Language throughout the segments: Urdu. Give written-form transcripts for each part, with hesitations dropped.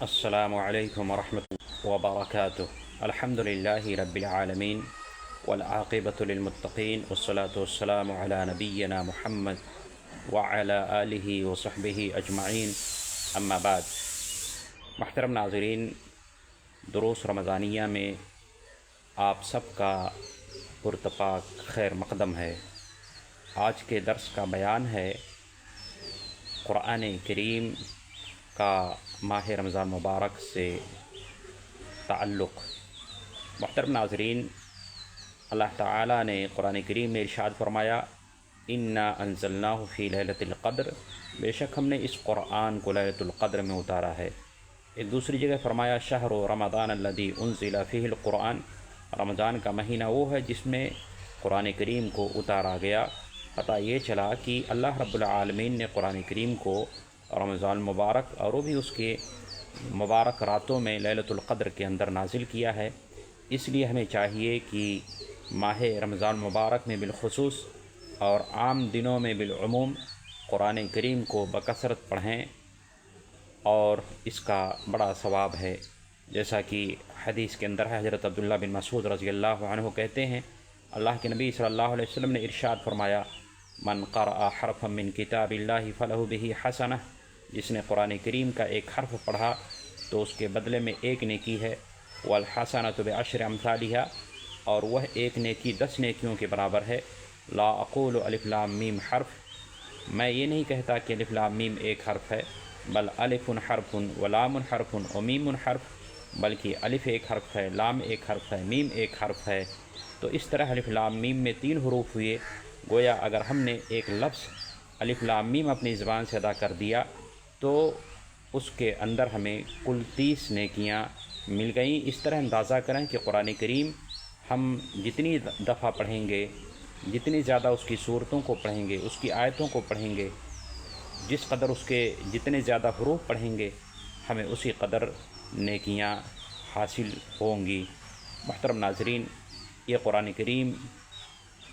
السلام علیکم ورحمۃ اللہ وبرکاتہ۔ الحمد للہ رب العالمین والعاقبۃ للمتقین والصلاة والسلام علی نبینا محمد وعلی آلہ وصحبہ اجمعین، اما بعد۔ محترم ناظرین، دروس رمضانیہ میں آپ سب کا پرتپاک خیر مقدم ہے۔ آج کے درس کا بیان ہے قرآن کریم کا ماہ رمضان مبارک سے تعلق۔ محترم ناظرین، اللہ تعالیٰ نے قرآن کریم میں ارشاد فرمایا، انا انزلناہ فی لیلۃ القدر، بے شک ہم نے اس قرآن کو لیلۃ القدر میں اتارا ہے۔ ایک دوسری جگہ فرمایا، شہر رمضان الذی انزل فیہ القرآن، رمضان کا مہینہ وہ ہے جس میں قرآن کریم کو اتارا گیا۔ پتہ یہ چلا کہ اللہ رب العالمین نے قرآن کریم کو رمضان مبارک اور وہ بھی اس کے مبارک راتوں میں لیلۃ القدر کے اندر نازل کیا ہے۔ اس لیے ہمیں چاہیے کہ ماہ رمضان مبارک میں بالخصوص اور عام دنوں میں بالعموم قرآن کریم کو بکثرت پڑھیں، اور اس کا بڑا ثواب ہے۔ جیسا کہ حدیث کے اندر ہے، حضرت عبداللہ بن مسعود رضی اللہ عنہ کہتے ہیں، اللہ کے نبی صلی اللہ علیہ وسلم نے ارشاد فرمایا، من قرأ حرفا من کتاب اللہ فلہ بہ حسنہ، جس نے قرآن کریم کا ایک حرف پڑھا تو اس کے بدلے میں ایک نیکی ہے، والحسنۃ بعشر امثالھا، اور وہ ایک نیکی 10 نیکیوں کے برابر ہے۔ لا اقول الف لام میم حرف، میں یہ نہیں کہتا کہ الف لام میم ایک حرف ہے، بل الف حرف ولام حرف ومیم حرف، بلکہ الف ایک حرف ہے، لام ایک حرف ہے، میم ایک حرف ہے۔ تو اس طرح الف لام میم میں 3 حروف ہوئے۔ گویا اگر ہم نے ایک لفظ الف لام میم اپنی زبان سے ادا کر دیا تو اس کے اندر ہمیں کل 30 نیکیاں مل گئیں۔ اس طرح اندازہ کریں کہ قرآن کریم ہم جتنی دفعہ پڑھیں گے، جتنی زیادہ اس کی صورتوں کو پڑھیں گے، اس کی آیتوں کو پڑھیں گے، جس قدر اس کے جتنے زیادہ حروف پڑھیں گے، ہمیں اسی قدر نیکیاں حاصل ہوں گی۔ محترم ناظرین، یہ قرآن کریم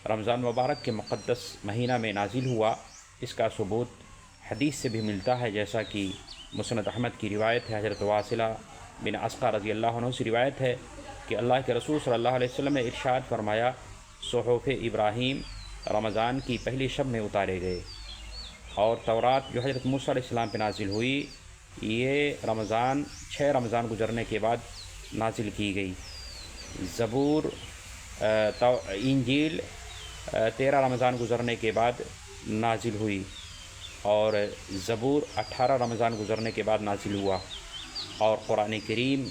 رمضان مبارک کے مقدس مہینہ میں نازل ہوا، اس کا ثبوت حدیث سے بھی ملتا ہے، جیسا کہ مسند احمد کی روایت ہے، حضرت واصلہ بن عسقہ رضی اللہ عنہ سے روایت ہے کہ اللہ کے رسول صلی اللہ علیہ وسلم نے ارشاد فرمایا، صحف ابراہیم رمضان کی پہلی شب میں اتارے گئے، اور تورات جو حضرت موسیٰ علیہ السلام پہ نازل ہوئی، یہ 6 رمضان گزرنے کے بعد نازل کی گئی۔ زبور انجیل 13 رمضان گزرنے کے بعد نازل ہوئی، اور زبور 18 رمضان گزرنے کے بعد نازل ہوا، اور قرآن کریم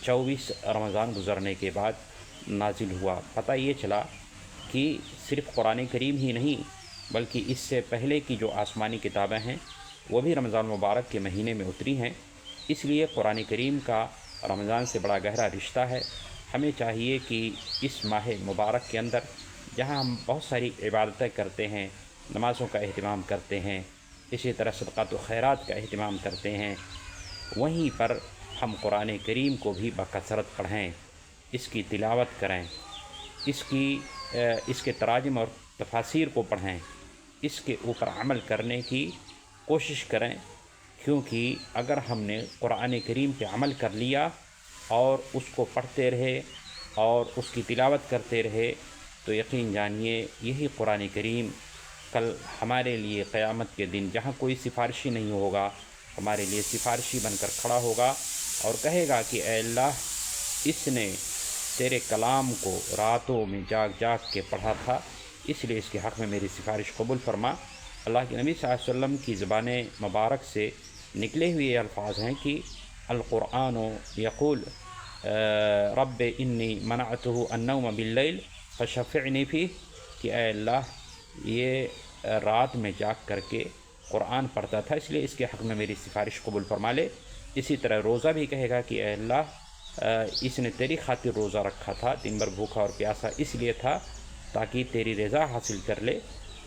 24 رمضان گزرنے کے بعد نازل ہوا۔ پتہ یہ چلا کہ صرف قرآن کریم ہی نہیں بلکہ اس سے پہلے کی جو آسمانی کتابیں ہیں وہ بھی رمضان مبارک کے مہینے میں اتری ہیں۔ اس لیے قرآن کریم کا رمضان سے بڑا گہرا رشتہ ہے۔ ہمیں چاہیے کہ اس ماہ مبارک کے اندر جہاں ہم بہت ساری عبادتیں کرتے ہیں، نمازوں کا اہتمام کرتے ہیں، اسی طرح صدقات و خیرات کا اہتمام کرتے ہیں، وہیں پر ہم قرآن کریم کو بھی بکثرت پڑھیں، اس کی تلاوت کریں، اس کے تراجم اور تفاسیر کو پڑھیں، اس کے اوپر عمل کرنے کی کوشش کریں، کیونکہ اگر ہم نے قرآن کریم پہ عمل کر لیا اور اس کو پڑھتے رہے اور اس کی تلاوت کرتے رہے تو یقین جانیے یہی قرآن کریم کل ہمارے لیے قیامت کے دن، جہاں کوئی سفارشی نہیں ہوگا، ہمارے لیے سفارشی بن کر کھڑا ہوگا اور کہے گا کہ اے اللہ، اس نے تیرے کلام کو راتوں میں جاگ جاگ کے پڑھا تھا، اس لیے اس کے حق میں میری سفارش قبول فرما۔ اللہ کے نبی صلی اللہ علیہ وسلم کی زبان مبارک سے نکلے ہوئے یہ الفاظ ہیں کہ القرآن یقول رب انی منعتہ النوم باللیل فشفعنی فیہ، کہ اے اللہ یہ رات میں جاگ کر کے قرآن پڑھتا تھا، اس لیے اس کے حق میں میری سفارش قبول فرما لے۔ اسی طرح روزہ بھی کہے گا کہ اے اللہ، اس نے تیری خاطر روزہ رکھا تھا، دن بھر بھوکا اور پیاسا اس لیے تھا تاکہ تیری رضا حاصل کر لے،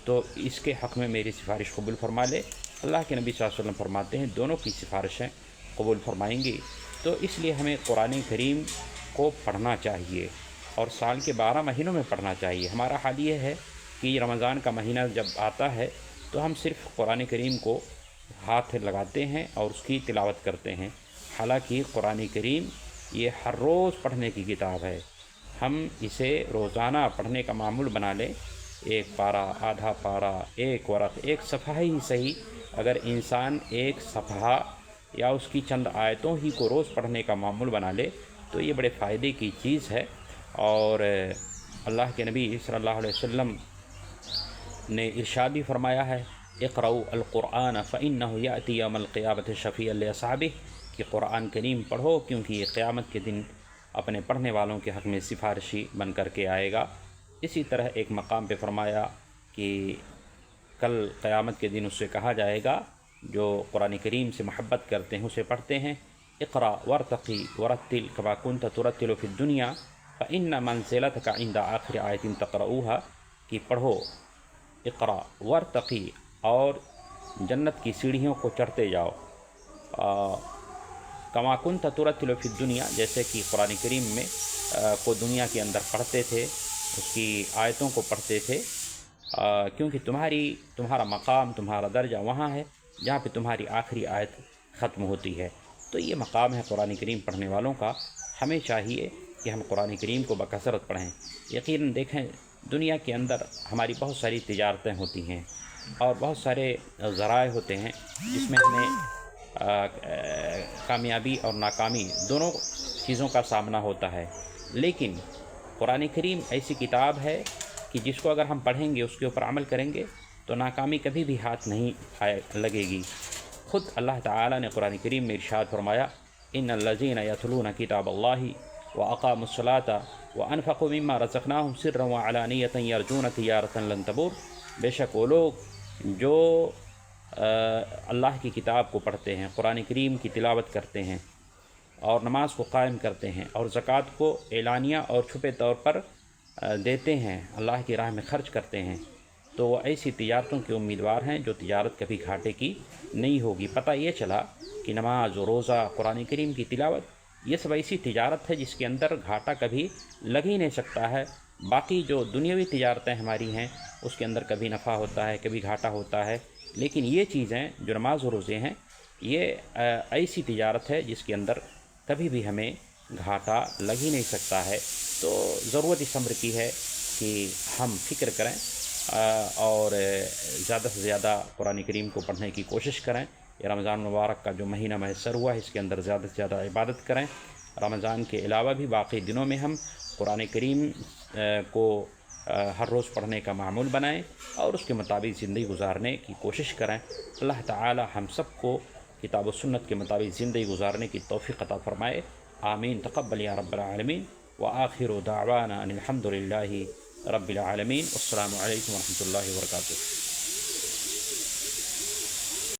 تو اس کے حق میں میری سفارش قبول فرما لے۔ اللہ کے نبی صلی اللہ علیہ وسلم فرماتے ہیں دونوں کی سفارشیں قبول فرمائیں گی۔ تو اس لیے ہمیں قرآن کریم کو پڑھنا چاہیے، اور سال کے 12 مہینوں میں پڑھنا چاہیے۔ ہمارا حال یہ ہے کہ رمضان کا مہینہ جب آتا ہے تو ہم صرف قرآن کریم کو ہاتھ لگاتے ہیں اور اس کی تلاوت کرتے ہیں۔ حالانکہ قرآن کریم یہ ہر روز پڑھنے کی کتاب ہے، ہم اسے روزانہ پڑھنے کا معمول بنا لیں، ایک پارہ، آدھا پارہ، ایک ورق، ایک صفحہ ہی صحیح، اگر انسان ایک صفحہ یا اس کی چند آیتوں ہی کو روز پڑھنے کا معمول بنا لے تو یہ بڑے فائدے کی چیز ہے۔ اور اللہ کے نبی صلی اللہ علیہ وسلم نے ارشاد بھی فرمایا ہے، اقرؤوا القرآن فإنہ یأتی یوم القیامۃ شفیعا لأصحابہ، کہ قرآن کریم پڑھو کیونکہ یہ قیامت کے دن اپنے پڑھنے والوں کے حق میں سفارشی بن کر کے آئے گا۔ اسی طرح ایک مقام پہ فرمایا کہ کل قیامت کے دن اس سے کہا جائے گا جو قرآن کریم سے محبت کرتے ہیں، اسے پڑھتے ہیں، اقرأ وارتقی ورتل کما کنت ترتل فی الدنیا فإن منزلتک عند آخر آیت تقرؤها، کہ پڑھو، اقرأ وارتقی، اور جنت کی سیڑھیوں کو چڑھتے جاؤ، کما کنت ترتل فی الدنیا، جیسے کہ قرآن کریم میں کو دنیا کے اندر پڑھتے تھے، اس کی آیتوں کو پڑھتے تھے، کیونکہ تمہارا مقام، تمہارا درجہ وہاں ہے جہاں پہ تمہاری آخری آیت ختم ہوتی ہے۔ تو یہ مقام ہے قرآن کریم پڑھنے والوں کا، ہمیں چاہیے کہ ہم قرآن کریم کو بکثرت پڑھیں۔ یقیناً دیکھیں، دنیا کے اندر ہماری بہت ساری تجارتیں ہوتی ہیں اور بہت سارے ذرائع ہوتے ہیں جس میں ہمیں کامیابی اور ناکامی دونوں چیزوں کا سامنا ہوتا ہے، لیکن قرآن کریم ایسی کتاب ہے کہ جس کو اگر ہم پڑھیں گے، اس کے اوپر عمل کریں گے تو ناکامی کبھی بھی ہاتھ نہیں لگے گی۔ خود اللہ تعالیٰ نے قرآن کریم میں ارشاد فرمایا، ان الذین یتلون کتاب اللہ واقاموا الصلاۃ وانفقوا مما رزقناہم سرا وعلانیۃ یرجون تجارۃ لن تبور، بے شک وہ لوگ جو اللہ کی کتاب کو پڑھتے ہیں، قرآن کریم کی تلاوت کرتے ہیں اور نماز کو قائم کرتے ہیں اور زکوٰۃ کو اعلانیہ اور چھپے طور پر دیتے ہیں، اللہ کی راہ میں خرچ کرتے ہیں، تو وہ ایسی تجارتوں کے امیدوار ہیں جو تجارت کبھی گھاٹے کی نہیں ہوگی۔ پتہ یہ چلا کہ نماز و روزہ، قرآن کریم کی تلاوت، یہ سب ایسی تجارت ہے جس کے اندر گھاٹا کبھی لگ ہی نہیں سکتا ہے۔ باقی جو دنیاوی تجارتیں ہماری ہیں اس کے اندر کبھی نفع ہوتا ہے، کبھی گھاٹا ہوتا ہے، لیکن یہ چیزیں جو نماز و روزے ہیں یہ ایسی تجارت ہے جس کے اندر کبھی بھی ہمیں گھاٹا لگ ہی نہیں سکتا ہے۔ تو ضرورت اس امر کی ہے کہ ہم فکر کریں اور زیادہ سے زیادہ قرآن کریم کو پڑھنے کی کوشش کریں۔ یہ رمضان مبارک کا جو مہینہ میسر ہوا ہے اس کے اندر زیادہ سے زیادہ عبادت کریں۔ رمضان کے علاوہ بھی باقی دنوں میں ہم قرآن کریم کو ہر روز پڑھنے کا معمول بنائیں اور اس کے مطابق زندگی گزارنے کی کوشش کریں۔ اللہ تعالی ہم سب کو کتاب و سنت کے مطابق زندگی گزارنے کی توفیق عطا فرمائے، آمین، تقبل یا رب العالمین، وآخر دعوانا ان الحمد للہ رب العالمین۔ السلام علیکم ورحمۃ اللہ وبرکاتہ۔